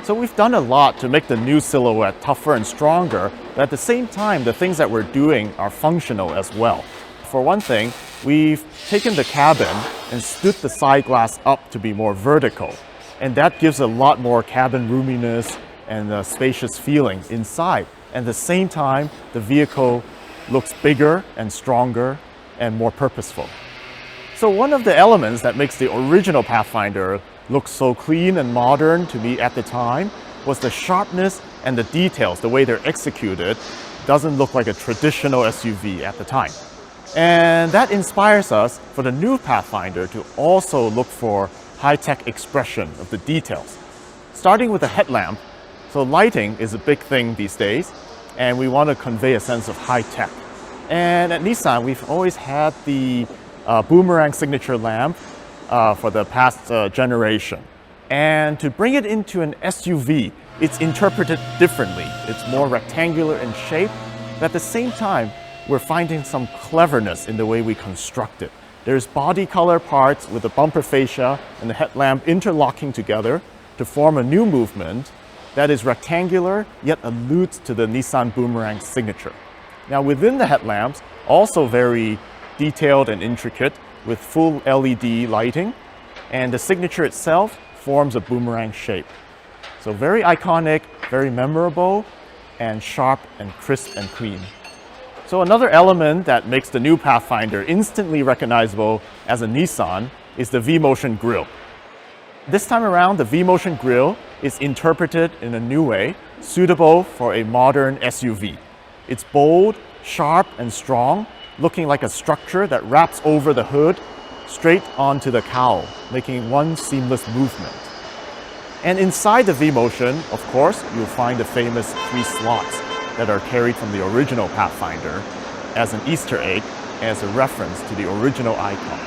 So we've done a lot to make the new silhouette tougher and stronger, but at the same time, the things that we're doing are functional as well. For one thing, we've taken the cabin and stood the side glass up to be more vertical. And that gives a lot more cabin roominess and a spacious feeling inside. And at the same time, the vehicle looks bigger and stronger and more purposeful. So one of the elements that makes the original Pathfinder look so clean and modern to me at the time was the sharpness and the details. The way they're executed doesn't look like a traditional SUV at the time. And that inspires us for the new Pathfinder to also look for high-tech expression of the details. Starting with the headlamp, so lighting is a big thing these days, and we want to convey a sense of high-tech. And at Nissan, we've always had the boomerang signature lamp for the past generation. And to bring it into an SUV, it's interpreted differently. It's more rectangular in shape, but at the same time, we're finding some cleverness in the way we construct it. There's body color parts with the bumper fascia and the headlamp interlocking together to form a new movement that is rectangular, yet alludes to the Nissan Boomerang signature. Now within the headlamps, also very detailed and intricate with full LED lighting, and the signature itself forms a boomerang shape. So very iconic, very memorable, and sharp and crisp and clean. So another element that makes the new Pathfinder instantly recognizable as a Nissan is the V-Motion grille. This time around, the V-Motion grille is interpreted in a new way, suitable for a modern SUV. It's bold, sharp, and strong, looking like a structure that wraps over the hood straight onto the cowl, making one seamless movement. And inside the V-Motion, of course, you'll find the famous 3 slots that are carried from the original Pathfinder as an Easter egg, as a reference to the original icon.